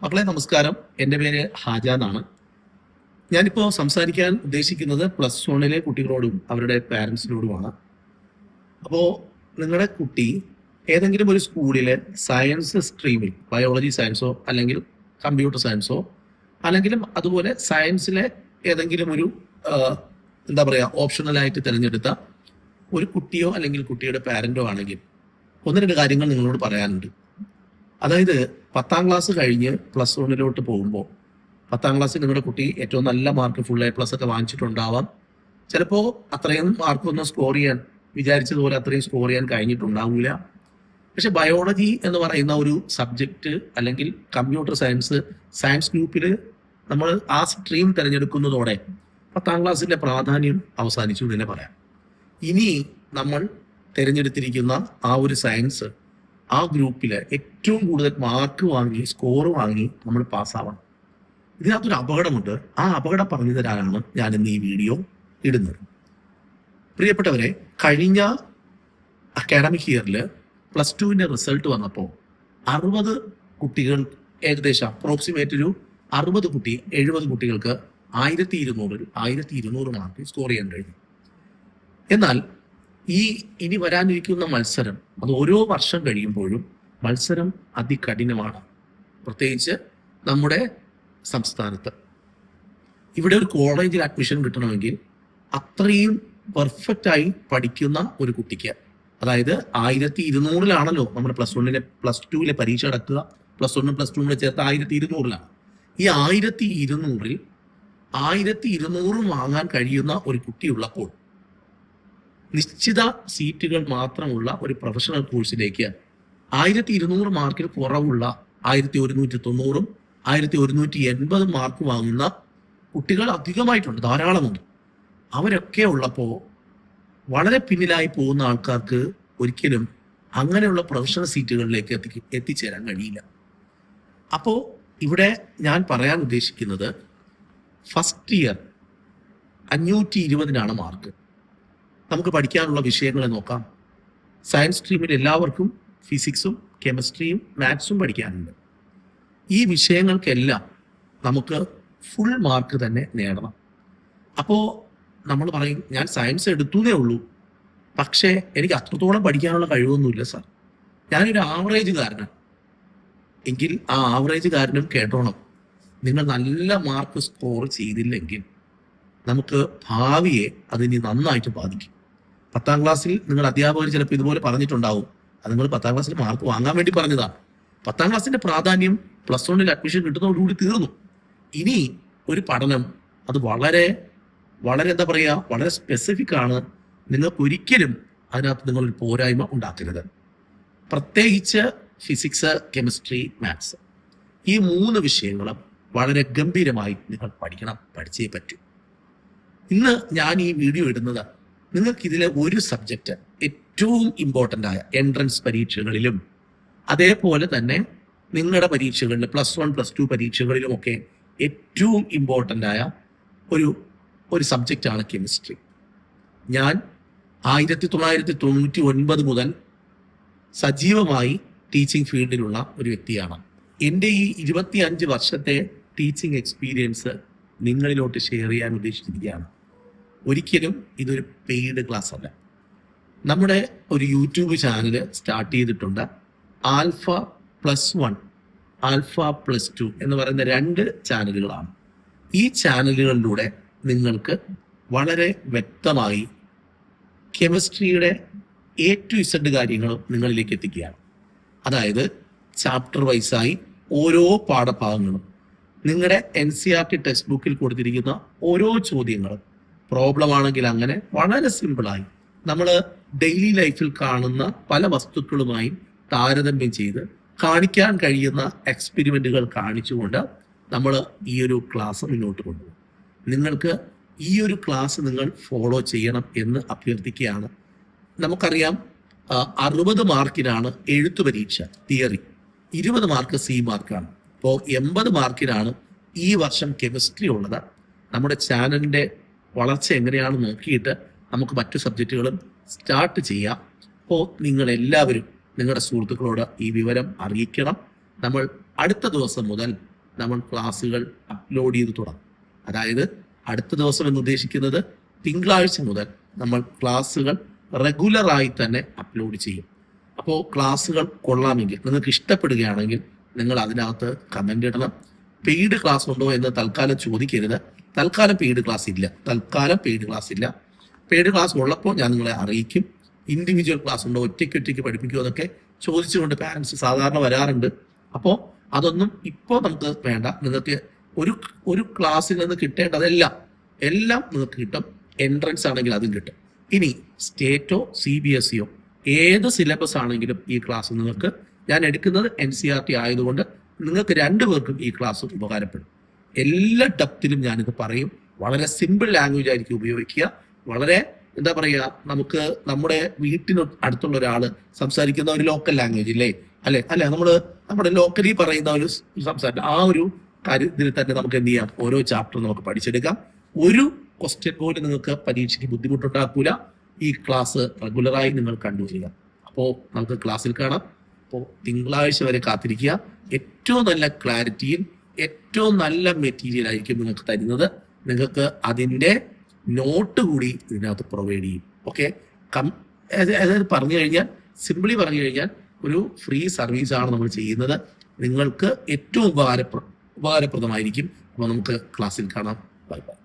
മക്കളെ നമസ്കാരം. എൻ്റെ പേര് ഹാജ എന്നാണ്. ഞാനിപ്പോൾ സംസാരിക്കാൻ ഉദ്ദേശിക്കുന്നത് പ്ലസ് വണ്ണിലെ കുട്ടികളോടും അവരുടെ പാരൻസിനോടുമാണ്. അപ്പോൾ നിങ്ങളുടെ കുട്ടി ഏതെങ്കിലും ഒരു സ്കൂളിലെ സയൻസ് സ്ട്രീമിൽ ബയോളജി സയൻസോ അല്ലെങ്കിൽ കമ്പ്യൂട്ടർ സയൻസോ അല്ലെങ്കിലും അതുപോലെ സയൻസിലെ ഏതെങ്കിലും ഒരു എന്താ പറയുക ഓപ്ഷണലായിട്ട് തിരഞ്ഞെടുത്ത ഒരു കുട്ടിയോ അല്ലെങ്കിൽ കുട്ടിയുടെ പാരൻറ്റോ ആണെങ്കിൽ ഒന്ന് രണ്ട് കാര്യങ്ങൾ നിങ്ങളോട് പറയാനുണ്ട്. അതായത് 10ാം ക്ലാസ് കഴിഞ്ഞ് പ്ലസ് വണ്ണിലോട്ട് പോകുമ്പോൾ 10ാം ക്ലാസ്സിൽ നിങ്ങളുടെ കുട്ടി ഏറ്റവും നല്ല മാർക്ക് ഫുൾ A+ ഒക്കെ വാങ്ങിച്ചിട്ടുണ്ടാവാം. ചിലപ്പോൾ അത്രയും മാർക്കൊന്നും സ്കോർ ചെയ്യാൻ വിചാരിച്ചതുപോലെ അത്രയും സ്കോർ ചെയ്യാൻ കഴിഞ്ഞിട്ടുണ്ടാവില്ല. പക്ഷെ ബയോളജി എന്ന് പറയുന്ന ഒരു സബ്ജക്റ്റ് അല്ലെങ്കിൽ കമ്പ്യൂട്ടർ സയൻസ് ഗ്രൂപ്പിൽ നമ്മൾ ആ സ്ട്രീം തിരഞ്ഞെടുക്കുന്നതോടെ 10ാം ക്ലാസ്സിൻ്റെ പ്രാധാന്യം അവസാനിച്ചു എന്ന് തന്നെ പറയാം. ഇനി നമ്മൾ തിരഞ്ഞെടുത്തിരിക്കുന്ന ആ ഒരു സയൻസ് ആ ഗ്രൂപ്പിൽ ഏറ്റവും കൂടുതൽ മാർക്ക് വാങ്ങി സ്കോർ വാങ്ങി നമ്മൾ പാസ്സാവണം. ഇതിനകത്തൊരു അപകടമുണ്ട്. ആ അപകടം പറഞ്ഞു തരാനാണ് ഞാൻ ഇന്ന് ഈ വീഡിയോ ഇടുന്നത്. പ്രിയപ്പെട്ടവരെ, കഴിഞ്ഞ അക്കാഡമിക് ഇയറിൽ +2 റിസൾട്ട് വന്നപ്പോൾ 60 കുട്ടികൾ, ഏകദേശം അപ്രോക്സിമേറ്റ് ഒരു 70 കുട്ടികൾക്ക് 1200 മാർക്ക് സ്കോർ ചെയ്യാൻ കഴിഞ്ഞു. എന്നാൽ ഇനി വരാനിരിക്കുന്ന മത്സരം അത് ഓരോ വർഷം കഴിയുമ്പോഴും മത്സരം അതികഠിനമാണ്. പ്രത്യേകിച്ച് നമ്മുടെ സംസ്ഥാനത്ത് ഇവിടെ ഒരു കോളേജിൽ അഡ്മിഷൻ കിട്ടണമെങ്കിൽ അത്രയും പെർഫെക്റ്റായി പഠിക്കുന്ന ഒരു കുട്ടിക്ക്, അതായത് 1200 നമ്മുടെ +2 പരീക്ഷ നടക്കുക. +1 +2 ചേർത്ത് 1200 ഈ 1200 വാങ്ങാൻ കഴിയുന്ന ഒരു കുട്ടിയുള്ളപ്പോൾ നിശ്ചിത സീറ്റുകൾ മാത്രമുള്ള ഒരു പ്രൊഫഷണൽ കോഴ്സിലേക്ക് 1200 മാർക്കിൽ കുറവുള്ള 1190 1180 മാർക്ക് വാങ്ങുന്ന കുട്ടികൾ അധികമായിട്ടുണ്ട്, ധാരാളമുണ്ട്. അവരൊക്കെ ഉള്ളപ്പോൾ വളരെ പിന്നിലായി പോകുന്ന ആൾക്കാർക്ക് ഒരിക്കലും അങ്ങനെയുള്ള പ്രൊഫഷണൽ സീറ്റുകളിലേക്ക് എത്തിച്ചേരാൻ കഴിയില്ല. അപ്പോൾ ഇവിടെ ഞാൻ പറയാൻ ഉദ്ദേശിക്കുന്നത്, ഫസ്റ്റ് ഇയർ 520 മാർക്ക്. നമുക്ക് പഠിക്കാനുള്ള വിഷയങ്ങളെ നോക്കാം. സയൻസ് സ്ട്രീമിൽ എല്ലാവർക്കും ഫിസിക്സും കെമിസ്ട്രിയും മാത്സും പഠിക്കാനുണ്ട്. ഈ വിഷയങ്ങൾക്കെല്ലാം നമുക്ക് ഫുൾ മാർക്ക് തന്നെ നേടണം. അപ്പോൾ നമ്മൾ പറയും, ഞാൻ സയൻസ് എടുത്തേ ഉള്ളൂ, പക്ഷേ എനിക്ക് അത്രത്തോളം പഠിക്കാനുള്ള കഴിവൊന്നുമില്ല സാർ, ഞാനൊരു ആവറേജുകാരനാണ്. എങ്കിൽ ആ ആവറേജുകാരനും കേട്ടോണം, നിങ്ങൾ നല്ല മാർക്ക് സ്കോർ ചെയ്തില്ലെങ്കിൽ നമുക്ക് ഭാവിയെ അതിന് നന്നായിട്ട് ബാധിക്കും. 10ാം ക്ലാസ്സിൽ നിങ്ങൾ അധ്യാപകർ ചിലപ്പോൾ ഇതുപോലെ പറഞ്ഞിട്ടുണ്ടാവും, അത് നിങ്ങൾ 10ാം ക്ലാസ്സിൽ മാർക്ക് വാങ്ങാൻ വേണ്ടി പറഞ്ഞതാണ്. 10ാം ക്ലാസ്സിന്റെ പ്രാധാന്യം +1 അഡ്മിഷൻ കിട്ടുന്നതോടുകൂടി തീർന്നു. ഇനി ഒരു പഠനം അത് വളരെ വളരെ എന്താ പറയുക, വളരെ സ്പെസിഫിക് ആണ്. നിങ്ങൾക്ക് ഒരിക്കലും അതിനകത്ത് നിങ്ങളൊരു പോരായ്മ ഉണ്ടാക്കരുത്. പ്രത്യേകിച്ച് ഫിസിക്സ്, കെമിസ്ട്രി, മാത്സ്, ഈ 3 വിഷയങ്ങളും വളരെ ഗംഭീരമായി നിങ്ങൾ പഠിച്ചേ പറ്റൂ. ഇന്ന് ഞാൻ ഈ വീഡിയോ ഇടുന്നത് നിങ്ങൾക്ക് ഇതിലെ ഒരു സബ്ജക്റ്റ് ഏറ്റവും ഇമ്പോർട്ടൻ്റ് ആയ എൻട്രൻസ് പരീക്ഷകളിലും അതേപോലെ തന്നെ നിങ്ങളുടെ പരീക്ഷകളിൽ +1 +2 പരീക്ഷകളിലുമൊക്കെ ഏറ്റവും ഇമ്പോർട്ടൻ്റ് ആയ ഒരു സബ്ജക്റ്റാണ് കെമിസ്ട്രി. ഞാൻ 1999 മുതൽ സജീവമായി ടീച്ചിങ് ഫീൽഡിലുള്ള ഒരു വ്യക്തിയാണ്. എൻ്റെ ഈ 25 വർഷത്തെ ടീച്ചിങ് എക്സ്പീരിയൻസ് നിങ്ങളിലോട്ട് ഷെയർ ചെയ്യാൻ ഉദ്ദേശിച്ചിരിക്കുകയാണ്. ഒരിക്കലും ഇതൊരു പെയ്ഡ് ക്ലാസ് അല്ല. നമ്മുടെ ഒരു യൂട്യൂബ് ചാനൽ സ്റ്റാർട്ട് ചെയ്തിട്ടുണ്ട്. α+1 α+2 എന്ന് പറയുന്ന 2 ചാനലുകളാണ്. ഈ ചാനലുകളിലൂടെ നിങ്ങൾക്ക് വളരെ വ്യക്തമായി കെമിസ്ട്രിയുടെ A to Z കാര്യങ്ങൾ നിങ്ങളിലേക്ക് എത്തിക്കുകയാണ്. അതായത് ചാപ്റ്റർ വൈസായി ഓരോ പാഠഭാഗങ്ങളും, നിങ്ങളുടെ NCERT ടെക്സ്റ്റ് ബുക്കിൽ കൊടുത്തിരിക്കുന്ന ഓരോ ചോദ്യങ്ങളും, പ്രോബ്ലം ആണെങ്കിൽ അങ്ങനെ വളരെ സിമ്പിളായി നമ്മൾ ഡെയിലി ലൈഫിൽ കാണുന്ന പല വസ്തുക്കളുമായി താരതമ്യം ചെയ്ത് കാണിക്കാൻ കഴിയുന്ന എക്സ്പെരിമെന്റുകൾ കാണിച്ചുകൊണ്ട് നമ്മൾ ഈ ഒരു ക്ലാസ് മുന്നോട്ട് കൊണ്ടുപോകും. നിങ്ങൾക്ക് ഈ ഒരു ക്ലാസ് നിങ്ങൾ ഫോളോ ചെയ്യണം എന്ന് അഭ്യർത്ഥിക്കുകയാണ്. നമുക്കറിയാം, 60 മാർക്കിനാണ് എഴുത്തു പരീക്ഷ തിയറി, 20 മാർക്ക് C മാർക്കാണ്. അപ്പോൾ 80 മാർക്കിനാണ് ഈ വർഷം കെമിസ്ട്രി ഉള്ളത്. നമ്മുടെ ചാനലിൻ്റെ വളർച്ച എങ്ങനെയാണ് നോക്കിയിട്ട് നമുക്ക് മറ്റു സബ്ജക്റ്റുകളും സ്റ്റാർട്ട് ചെയ്യാം. അപ്പോൾ നിങ്ങളെല്ലാവരും നിങ്ങളുടെ സുഹൃത്തുക്കളോട് ഈ വിവരം അറിയിക്കണം. നമ്മൾ അടുത്ത ദിവസം മുതൽ നമ്മൾ ക്ലാസ്സുകൾ അപ്ലോഡ് ചെയ്ത് തുടങ്ങും. അതായത് അടുത്ത ദിവസം എന്ന് ഉദ്ദേശിക്കുന്നത് തിങ്കളാഴ്ച മുതൽ നമ്മൾ ക്ലാസ്സുകൾ റെഗുലറായി തന്നെ അപ്ലോഡ് ചെയ്യും. അപ്പോൾ ക്ലാസ്സുകൾ കൊള്ളാമെങ്കിൽ, നിങ്ങൾക്ക് ഇഷ്ടപ്പെടുകയാണെങ്കിൽ നിങ്ങൾ അതിനകത്ത് കമൻ്റ് ഇടണം. പെയ്ഡ് ക്ലാസ് ഉണ്ടോ എന്ന് തൽക്കാലം ചോദിക്കരുത്. തൽക്കാലം പെയ്ഡ് ക്ലാസ് ഇല്ല. പെയ്ഡ് ക്ലാസ് ഉള്ളപ്പോൾ ഞാൻ നിങ്ങളെ അറിയിക്കും. ഇൻഡിവിജ്വൽ ക്ലാസ് ഉണ്ടോ, ഒറ്റയ്ക്ക് പഠിപ്പിക്കുമോ എന്നൊക്കെ ചോദിച്ചുകൊണ്ട് പാരൻസ് സാധാരണ വരാറുണ്ട്. അപ്പോൾ അതൊന്നും ഇപ്പോൾ നമുക്ക് വേണ്ട. നിങ്ങൾക്ക് ഒരു ക്ലാസ്സിൽ നിന്ന് കിട്ടേണ്ടതെല്ലാം നിങ്ങൾക്ക് കിട്ടും. എൻട്രൻസ് ആണെങ്കിൽ അതും കിട്ടും. ഇനി സ്റ്റേറ്റോ CBSEയോ ഏത് സിലബസ് ആണെങ്കിലും ഈ ക്ലാസ് നിങ്ങൾക്ക്, ഞാൻ എടുക്കുന്നത് NCERT ആയതുകൊണ്ട് നിങ്ങൾക്ക് രണ്ടുപേർക്കും ഈ ക്ലാസ് ഉപകാരപ്പെടും. എല്ലാ ഡെപ്തിലും ഞാനിത് പറയും. വളരെ സിമ്പിൾ ലാംഗ്വേജ് ആയിരിക്കും ഉപയോഗിക്കുക. വളരെ എന്താ പറയുക, നമുക്ക് നമ്മുടെ വീട്ടിന് അടുത്തുള്ള ഒരാൾ സംസാരിക്കുന്ന ഒരു ലോക്കൽ ലാംഗ്വേജ് അല്ലേ നമ്മുടെ ലോക്കലി പറയുന്ന ഒരു സംസാരം, ആ ഒരു കാര്യത്തിൽ തന്നെ നമുക്ക് എന്ത് ചെയ്യാം, ഓരോ ചാപ്റ്റർ നമുക്ക് പഠിച്ചെടുക്കാം. ഒരു ക്വസ്റ്റ്യൻ പോലും നിങ്ങൾക്ക് പരീക്ഷയ്ക്ക് ബുദ്ധിമുട്ടുണ്ടാക്കൂല. ഈ ക്ലാസ് റെഗുലറായി നിങ്ങൾ കണ്ടുവരിക. അപ്പോൾ നമുക്ക് ക്ലാസ്സിൽ കാണാം. അപ്പോൾ തിങ്കളാഴ്ച വരെ കാത്തിരിക്കുക. ഏറ്റവും നല്ല ക്ലാരിറ്റിയിൽ ഏറ്റവും നല്ല മെറ്റീരിയൽ ആയിരിക്കും നിങ്ങൾക്ക് തരുന്നത്. നിങ്ങൾക്ക് അതിൻ്റെ നോട്ട് കൂടി ഇതിനകത്ത് പ്രൊവൈഡ് ചെയ്യും. ഓക്കെ, അതായത് സിംപിളി പറഞ്ഞു കഴിഞ്ഞാൽ ഒരു ഫ്രീ സർവീസാണ് നമ്മൾ ചെയ്യുന്നത്. നിങ്ങൾക്ക് ഏറ്റവും ഉപകാരപ്രദമായിരിക്കും. അപ്പോൾ നമുക്ക് ക്ലാസ്സിൽ കാണാം. Bye bye.